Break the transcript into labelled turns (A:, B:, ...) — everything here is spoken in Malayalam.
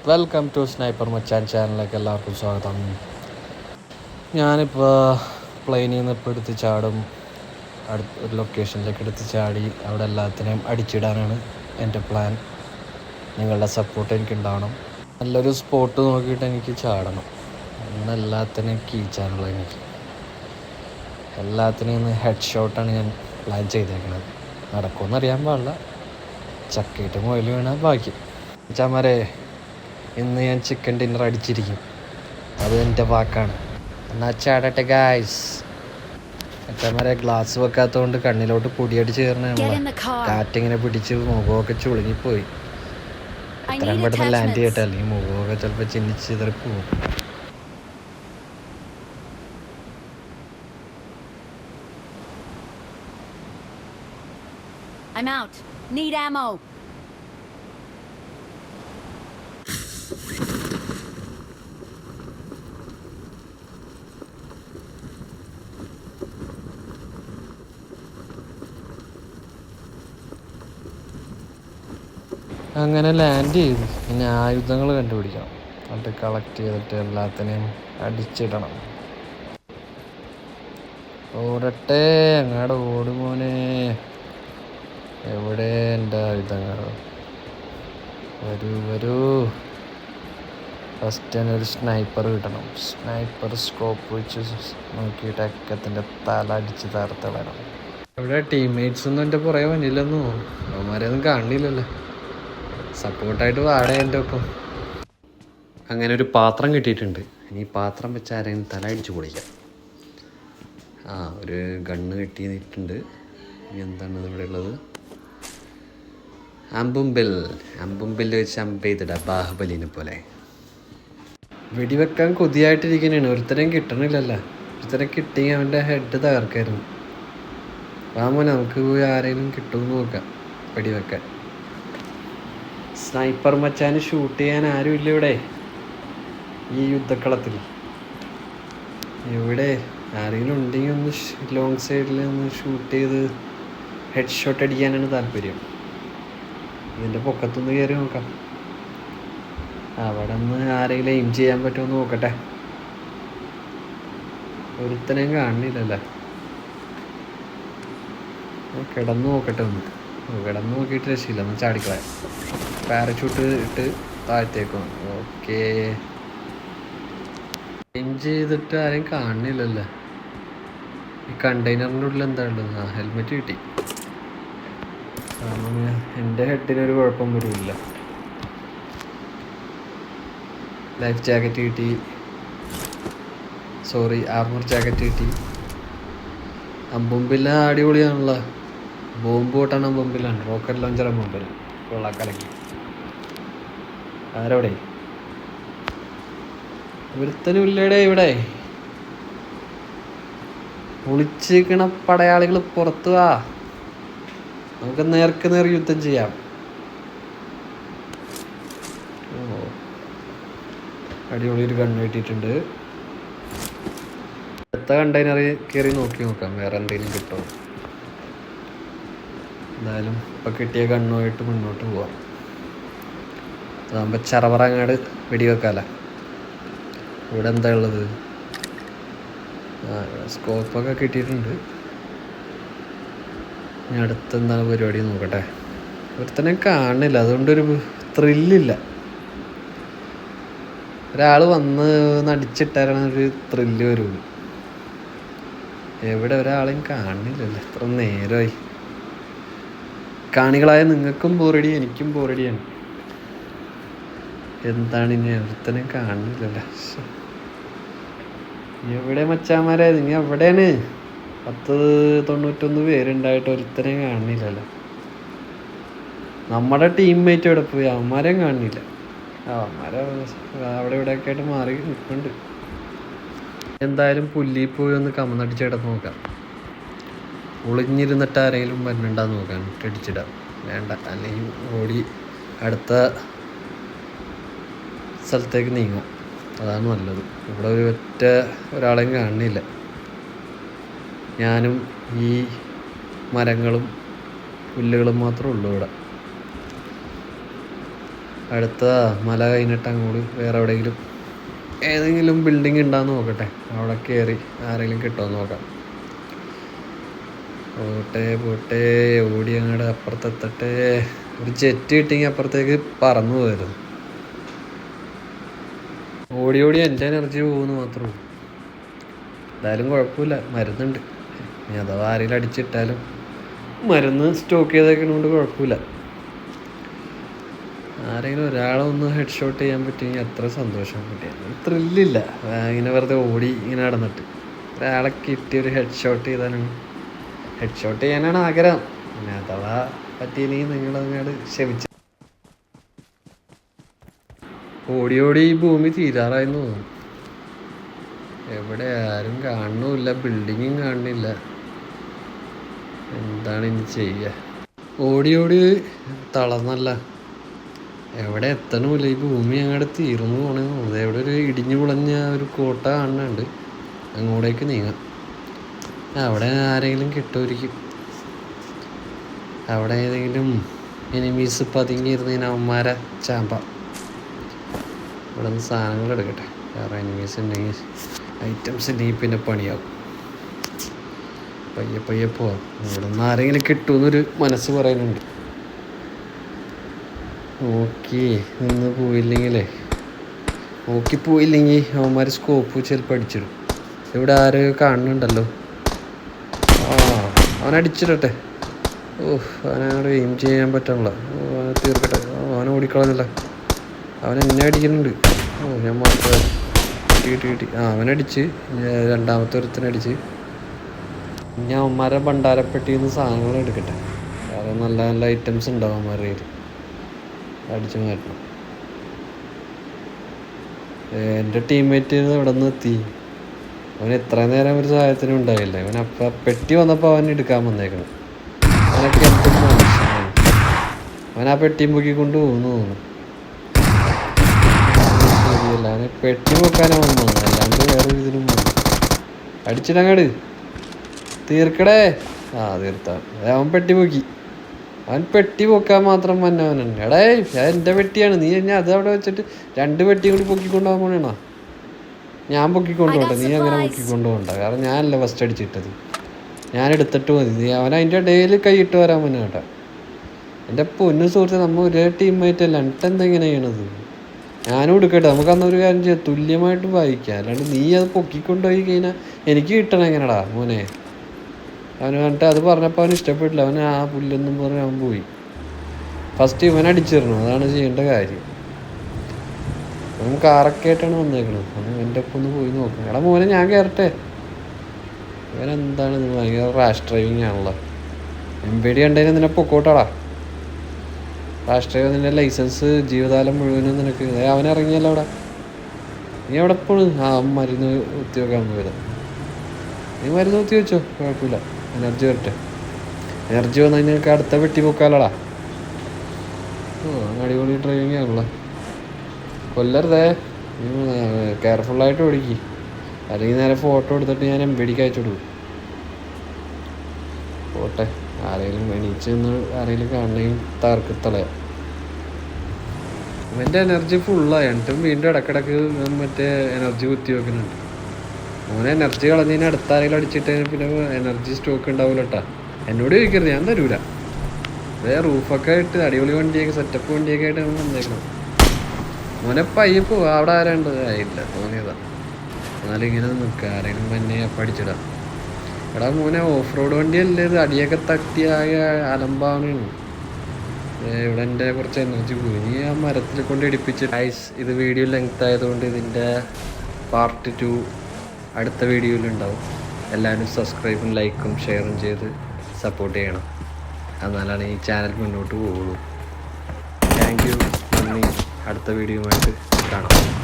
A: വെൽക്കം ടു സ്നൈപ്പർ മച്ചാൻ ചാനലിലേക്ക് എല്ലാവർക്കും സ്വാഗതം. ഞാനിപ്പോൾ പ്ലെയിനിൽ നിന്ന് ഇപ്പോൾ എടുത്ത് ചാടും. ഒരു ലൊക്കേഷനിലേക്ക് എടുത്ത് ചാടി അവിടെ എല്ലാത്തിനെയും അടിച്ചിടാനാണ് എൻ്റെ പ്ലാൻ. നിങ്ങളുടെ സപ്പോർട്ട് എനിക്ക് ഉണ്ടാവണം. നല്ലൊരു സ്പോട്ട് നോക്കിയിട്ട് എനിക്ക് ചാടണം. ഇന്ന് എല്ലാത്തിനെയും കീച്ചാനുള്ള എനിക്ക് എല്ലാത്തിനെയും ഹെഡ് ഷോട്ടാണ് ഞാൻ പ്ലാൻ ചെയ്തേക്കുന്നത്. നടക്കുമെന്ന് അറിയാൻ പാടില്ല. ചക്കയിട്ട് മുതൽ വീണാൽ ബാക്കി. ചാമാരെ, ഇന്ന് ഞാൻ ചിക്കൻ ഡിന്നർ അടിച്ചിരിക്കും. അത് എൻ്റെ വാക്കാണ്. എന്നാൽ ചാടട്ടെ ഗായ്സ്. അച്ഛന്മാരെ ഗ്ലാസ് വെക്കാത്തതുകൊണ്ട് കണ്ണിലോട്ട് പൊടിയടിച്ച് കയറണ കാറ്റിങ്ങനെ പിടിച്ച് മുഖമൊക്കെ ചുളുങ്ങിപ്പോയി. എത്രയും പെട്ടെന്ന് ലാൻഡ് ചെയ്യട്ടെ, അല്ലെങ്കിൽ മുഖമൊക്കെ ചിലപ്പോൾ ചിന്നിച്ച് ചിതറി പോവും.
B: I'm out. Need ammo.
A: അങ്ങനെ ലാൻഡ് ചെയ്തു. ഇനി ആയുധങ്ങൾ കണ്ടുപിടിക്കണം. എന്നിട്ട് കളക്ട് ചെയ്തിട്ട് എല്ലാത്തിനെയും അടിച്ചിടണം. ഓടട്ടെ, അങ്ങോട്ട് ഓടുമോനെ. എവിടെ എൻ്റെ ആയുധങ്ങൾ? വരൂ. ഫസ്റ്റ് തന്നെ ഒരു സ്നൈപ്പർ കിട്ടണം. സ്നൈപ്പർ സ്കോപ്പ് വെച്ച് നോക്കിയിട്ട് അക്കത്തിൻ്റെ തല അടിച്ച് തകർത്തിടണം. ഇവിടെ ടീംമേറ്റ്സ് ഒന്നും എൻ്റെ പുറകെ വന്നില്ലെന്നോ. അവന്മാരെയൊന്നും കാണില്ലല്ലോ. സപ്പോർട്ടായിട്ട് വാടേ എൻ്റെ ഒപ്പം. അങ്ങനെ ഒരു പാത്രം കിട്ടിയിട്ടുണ്ട്. ഇനി പാത്രം വെച്ച് ആരെങ്കിലും തല അടിച്ച് പൊളിക്കാം. ഒരു ഗണ്ണ് കിട്ടിയിട്ടുണ്ട്. ഇനി എന്താണ് ഇവിടെ ഉള്ളത്? അമ്പുമ്പിൽ വെച്ച് അമ്പ് ചെയ്തിടാം, ബാഹുബലിനെ പോലെ. വെടിവെക്കാൻ കൊതിയായിട്ടിരിക്കുന്നതാണ്. ഒരുത്തരം കിട്ടണില്ലല്ലോ. ഒരുത്തരം കിട്ടിയെങ്കിൽ അവൻ്റെ ഹെഡ് തകർക്കായിരുന്നു. വാമോനെ, നമുക്ക് പോയി ആരെങ്കിലും കിട്ടുമെന്ന് നോക്കാം വെടിവെക്കാൻ. സ്നൈപ്പർ മച്ചാന് ഷൂട്ട് ചെയ്യാൻ ആരുമില്ല ഇവിടെ ഈ യുദ്ധക്കളത്തിൽ. ഇവിടെ ആരെങ്കിലും ഉണ്ടെങ്കിൽ ഒന്ന് ലോങ് സൈഡിൽ ഒന്ന് ഷൂട്ട് ചെയ്ത് ഹെഡ് ഷോട്ട് അടിക്കാനാണ് താല്പര്യം. ഇതിൻ്റെ പൊക്കത്തൊന്ന് കയറി നോക്കാം. അവിടെ നിന്ന് ആരെങ്കിലും എയിം ചെയ്യാൻ പറ്റുമെന്ന് നോക്കട്ടെ. ഒരുത്തനെയും കാണുന്നില്ലല്ലോ. കിടന്ന് നോക്കട്ടെ. കിടന്ന് നോക്കിയിട്ട് രക്ഷയില്ല. ഒന്ന് ചാടിക്കളയാം. പാരച്യൂട്ട് ഇട്ട് താഴത്തേക്കും. ഓക്കെ, എയിം ചെയ്തിട്ട് ആരെയും കാണുന്നില്ലല്ലോ. ഈ കണ്ടെയ്നറിൻ്റെ ഉള്ളിൽ എന്താ ഉള്ളത്? ഹെൽമെറ്റ് കിട്ടി. കാരണം എൻ്റെ ഹെഡിനൊരു കുഴപ്പം വരില്ല. ലൈഫ് ജാക്കറ്റ് കിട്ടി. ആർമർ ജാക്കറ്റ് കിട്ടി. അമ്പുമ്പില്ല അടിപൊളിയാണല്ലോ. ബോംബ് പൊട്ടാൻ അമ്പുമ്പിലാണ്. Rocket launcher അമ്പുമ്പിൽ കൊള്ളാക്കലക്കി. ആരവിടെ? ഒരുത്തനും ഇല്ലേടെ ഇവിടെ. ഒളിച്ചിരിക്കണ പടയാളികൾ പുറത്തു വാ. നമുക്ക് നേർക്ക് നേർ യുദ്ധം ചെയ്യാം. അടിപൊളി ഒരു ഗണ്ണ് കിട്ടിയിട്ടുണ്ട്. അടുത്ത കണ്ടെയ്നറിൽ കയറി നോക്കാം വേറെ എന്തെങ്കിലും കിട്ടുമോ. എന്തായാലും ഇപ്പം കിട്ടിയ ഗണ്ണുമായിട്ട് മുന്നോട്ട് പോവാം. അതാകുമ്പോൾ ചറവറങ്ങാട് വെടിവെക്കാമല്ലോ. ഇവിടെ എന്താ ഉള്ളത്? സ്കോപ്പൊക്കെ കിട്ടിയിട്ടുണ്ട്. ഇനി അടുത്തെന്താണ് പരിപാടി നോക്കട്ടെ. ഒരുത്തനെ കാണില്ല, അതുകൊണ്ടൊരു ത്രില്ലില്ല. ഒരാൾ വന്ന് നടിച്ചിട്ടാലാണ് ഒരു ത്രില്ല് വരുള്ളൂ. എവിടെ ഒരാളെയും കാണില്ലല്ലോ. എത്ര നേരമായി. കാണികളായ നിങ്ങൾക്കും ബോറടി, എനിക്കും ബോറടിയാണ്. എന്താണ് ഇനി? ഒരുത്തനെ കാണില്ലല്ലോ. എവിടെ മച്ചാമാരെ? നിങ്ങൾ എവിടെയാണ്? 10-91 പേരുണ്ടായിട്ട് ഒരുത്തനെയും കാണുന്നില്ലല്ലോ. നമ്മുടെ ടീംമേറ്റ് എവിടെ പോയി? അവന്മാരെയും കാണുന്നില്ല. അവന്മാരെ അവിടെ ഇവിടെയൊക്കെ ആയിട്ട് മാറി നിൽക്കുന്നുണ്ട്. എന്തായാലും പുല്ലിൽ പോയി ഒന്ന് കമന്നടിച്ച് കിടന്ന് നോക്കാം. ഒളിഞ്ഞിരുന്നിട്ട് ആരെങ്കിലും വരുന്നുണ്ടാന്ന് നോക്കാം. ഇട്ടടിച്ചിടാം. വേണ്ട, അല്ലെങ്കിൽ ഓടി അടുത്ത സ്ഥലത്തേക്ക് നീങ്ങാം. അതാണ് നല്ലത്. ഇവിടെ ഒരാളെയും കാണുന്നില്ല. ഞാനും ഈ മരങ്ങളും പുല്ലുകളും മാത്രമേ ഉള്ളൂ ഇവിടെ. അടുത്ത മല കഴിഞ്ഞിട്ട് അങ്ങോട്ട് വേറെ എവിടെയെങ്കിലും ഏതെങ്കിലും ബിൽഡിംഗ് ഉണ്ടാകുന്ന നോക്കട്ടെ. അവിടെ കയറി ആരെങ്കിലും കിട്ടുമെന്ന് നോക്കാം. പോട്ടെ ഓടി അങ്ങോട്ട് അപ്പുറത്തെത്തട്ടെ. ഒരു ജെറ്റ് കിട്ടിയെങ്കിൽ അപ്പുറത്തേക്ക് പറന്നു പോകരുത്. ഓടി എൻ്റെ എനർജി പോകുന്നു മാത്രമേ ഉള്ളൂ. എന്തായാലും കുഴപ്പമില്ല, മരുന്നുണ്ട്. ഇനി അഥവാ ആരെങ്കിലും അടിച്ചിട്ടാലും മരുന്ന് സ്റ്റോക്ക് ചെയ്തേക്കണോണ്ട് കുഴപ്പമില്ല. ആരെങ്കിലും ഒരാളെ ഒന്ന് ഹെഡ് ഷോട്ട് ചെയ്യാൻ പറ്റുമെങ്കിൽ അത്ര സന്തോഷം കിട്ടിയത്. ത്രില്ലില്ല ഇങ്ങനെ വെറുതെ ഓടി ഇങ്ങനെ നടന്നിട്ട്. ഒരാളെ കിട്ടി ഒരു ഹെഡ് ഷോട്ട് ചെയ്താലാണ്, ഹെഡ് ഷോട്ട് ചെയ്യാനാണ് ആഗ്രഹം. പിന്നെ അഥവാ പറ്റിയില്ലെങ്കിൽ നിങ്ങളങ്ങോട്ട് ക്ഷമിച്ചു. ഓടി ഈ ഭൂമി തീരാറായെന്ന് തോന്നുന്നു. എവിടെ ആരും കാണുന്നില്ല, ബിൽഡിങ്ങും കാണുന്നില്ല. എന്താണ് ഇനി ചെയ്യുക? ഓടി തളർന്നല്ല, എവിടെ എത്തണമില്ല. ഈ ഭൂമി അങ്ങോട്ട് തീർന്നു പോകണമെന്ന് തോന്നുന്നത്. എവിടെ ഒരു ഇടിഞ്ഞു പൊളഞ്ഞ ഒരു കോട്ട കാണുന്നുണ്ട്, അങ്ങോട്ടേക്ക് നീങ്ങാം. അവിടെ ആരെങ്കിലും കിട്ടുമായിരിക്കും. അവിടെ ഏതെങ്കിലും എനിമീസ് പതുങ്ങിയിരുന്നതിന് അവന്മാരെ ചാമ്പ. ഇവിടെ നിന്ന് സാധനങ്ങൾ എടുക്കട്ടെ. വേറെ എനിമീസ് ഉണ്ടെങ്കിൽ ഐറ്റംസ് ഉണ്ടെങ്കിൽ പിന്നെ പണിയാവും. പയ്യെ പോവാം. ഇവിടെ നിന്ന് ആരെങ്കിലും കിട്ടുമെന്നൊരു മനസ്സ് പറയുന്നുണ്ട്. നിന്ന് പോയില്ലെങ്കിൽ അവന്മാർ സ്കോപ്പ് ചിലപ്പോൾ അടിച്ചിടും. ഇവിടെ ആര് കാണുന്നുണ്ടല്ലോ. അവനടിച്ചിടട്ടെ. അവനങ്ങോട്ട് എയിം ചെയ്യാൻ പറ്റണില്ല. അവനെ തീർക്കട്ടെ. അവനെ ഓടിക്കളഞ്ഞില്ല, അവൻ എന്നെ അടിക്കുന്നുണ്ട്. ഞാൻ മാത്രം കിട്ടി. അവനടിച്ച് രണ്ടാമത്തെ ഒരുത്തനടിച്ച്. ഇനി അവന്മാരെ ഭണ്ഡാരപ്പെട്ടിയിൽ നിന്ന് സാധനങ്ങൾ എടുക്കട്ടെ. വേറെ നല്ല നല്ല ഐറ്റംസ് ഉണ്ടാവും അവന്മാരുടെ കയ്യിൽ. അടിച്ചു മാറ്റണം. എൻ്റെ ടീംമേറ്റ് ഇവിടെ നിന്ന് എത്തി. അവൻ എത്ര നേരം ഒരു സഹായത്തിനും ഉണ്ടായില്ല. അവൻ പെട്ടി വന്നപ്പോൾ അവൻ എടുക്കാൻ വന്നേക്കണം. അവനൊക്കെ എന്തും മോശമാണ്. അവൻ ആ പെട്ടിയും പൊക്കിക്കൊണ്ട് തോന്നുന്നു. ശരിയല്ല, അവന് പെട്ടി പൊക്കാനാണ് വന്നത്, അല്ലാണ്ട് വേറെ ഇതിനും വന്നു. അടിച്ചിടങ്ങട് തീർക്കടേ. തീർത്താ. അവൻ പെട്ടി പൊക്കി. അവൻ പെട്ടി പൊക്കാൻ മാത്രം വന്നവനുണ്ട്. എടേ അത് എൻ്റെ പെട്ടിയാണ്, നീ എന്നെ അത് അവിടെ വെച്ചിട്ട് 2 പെട്ടി കൂടി പൊക്കിക്കൊണ്ടുപോകാൻ പോണേണോ? ഞാൻ പൊക്കിക്കൊണ്ടുപോട്ടെ, നീ അങ്ങനെ പൊക്കിക്കൊണ്ടുപോകണ്ട. കാരണം ഞാനല്ല ഫസ്റ്റ് അടിച്ചിട്ടത്, ഞാൻ എടുത്തിട്ട് മതി. നീ അവൻ അതിൻ്റെ ഇടയിൽ കൈയിട്ട് വരാൻ മുന്നേ കേട്ടാ. എൻ്റെ പൊന്നു സുഹൃത്തെ, നമ്മൾ ഒരേ ടീമായിട്ട് അല്ല. എന്നിട്ടെന്താ ഇങ്ങനെ ചെയ്യണത്? ഞാനും എടുക്കട്ടെ. നമുക്കന്നൊരു കാര്യം ചെയ്യാം, തുല്യമായിട്ട് വായിക്കാം. അല്ലാണ്ട് നീ അത് പൊക്കിക്കൊണ്ടുപോയി കഴിഞ്ഞാൽ എനിക്ക് കിട്ടണം എങ്ങനെടാ മോനെ? അവന് കണ്ടിട്ട് അത് പറഞ്ഞപ്പോൾ അവന് ഇഷ്ടപ്പെട്ടില്ല. അവൻ ആ പുല്ലെന്നും പറഞ്ഞ് അവൻ പോയി. ഫസ്റ്റ് ഇവൻ അടിച്ചിരുന്നു, അതാണ് ചെയ്യേണ്ട കാര്യം. അവൻ കാറൊക്കെ ആയിട്ടാണ് വന്നേക്കണത്. അവൻ എൻ്റെ ഒപ്പം ഒന്ന് പോയി നോക്കണം. എടാ മോനെ, ഞാൻ കയറട്ടെ. ഇവനെന്താണ് ഭയങ്കര റാഷ് ഡ്രൈവിങ് ആണല്ലോ. MPD കണ്ടതിന് നിന്നെ പൊക്കോട്ടാടാ. റാഷ് ഡ്രൈവ് നിൻ്റെ ലൈസൻസ് ജീവിതകാലം മുഴുവനും നിനക്ക്. അവനിറങ്ങിയല്ലോ അവിടെ. നീ എവിടെ പോണ്? മരുന്ന് കുത്തി വെക്കാൻ പോയത്. നീ മരുന്ന് കുത്തി വെച്ചോ, കുഴപ്പമില്ല. എനർജി വരട്ടെ. എനർജി വന്നു കഴിഞ്ഞാൽ അടുത്ത വെട്ടി പൊക്കാലോടാ. അടിപൊളി ഡ്രൈവിങ് ആണല്ലോ. കൊല്ലരുതേ, കെയർഫുള്ളായിട്ട് ഓടിക്കും. അല്ലെങ്കിൽ നേരെ ഫോട്ടോ എടുത്തിട്ട് ഞാൻ MPDക്ക് അയച്ചു കൊടുക്കും. പോട്ടെ, ആരെങ്കിലും എണീച്ച് നിന്ന് ആരെങ്കിലും കാണണമെങ്കിൽ തകർക്കത്തളയാം. അവൻ്റെ എനർജി ഫുള്ളായി. എന്നിട്ടും വീണ്ടും ഇടക്കിടക്ക് മറ്റേ എനർജി കുത്തി വെക്കുന്നുണ്ട്. അവനെ എനർജി കളഞ്ഞതിന് അടുത്ത ആരെങ്കിലും അടിച്ചിട്ട് പിന്നെ എനർജി സ്റ്റോക്ക് ഉണ്ടാവില്ല കേട്ടാ. എന്നോട് ചോദിക്കരുത്, ഞാൻ തരൂല. റൂഫൊക്കെ ഇട്ട് അടിപൊളി വണ്ടിയൊക്കെ സെറ്റപ്പ് വണ്ടിയൊക്കെ ആയിട്ട് നമ്മൾ വന്നേക്കണം. മോനെ പയ്യപ്പോ അവിടെ ആരാണ്ട് ആയില്ല, തോന്നിയതാ. എന്നാലും ഇങ്ങനെ നിൽക്കുക, ആരെങ്കിലും തന്നെ പഠിച്ചിടാം. എടാ മോനെ, ഓഫ് റോഡ് വണ്ടിയല്ലേ ഇത്? അടിയൊക്കെ തട്ടിയായ അലമ്പാവണേണ്. ഇവിടെ എൻ്റെ കുറച്ച് എനർജി പോയി. നീ ആ മരത്തിൽ കൊണ്ട് ഇടിപ്പിച്ച്. ഇത് വീഡിയോ ലെങ്ത് ആയതുകൊണ്ട് ഇതിൻ്റെ പാർട്ട് 2 അടുത്ത വീഡിയോയിലുണ്ടാവും. എല്ലാവരും സബ്സ്ക്രൈബും ലൈക്കും ഷെയറും ചെയ്ത് സപ്പോർട്ട് ചെയ്യണം. എന്നാലാണ് ഈ ചാനൽ മുന്നോട്ട് പോകുള്ളൂ. താങ്ക് യു, നന്ദി. അടുത്ത വീഡിയോയുമായിട്ട് കാണാം.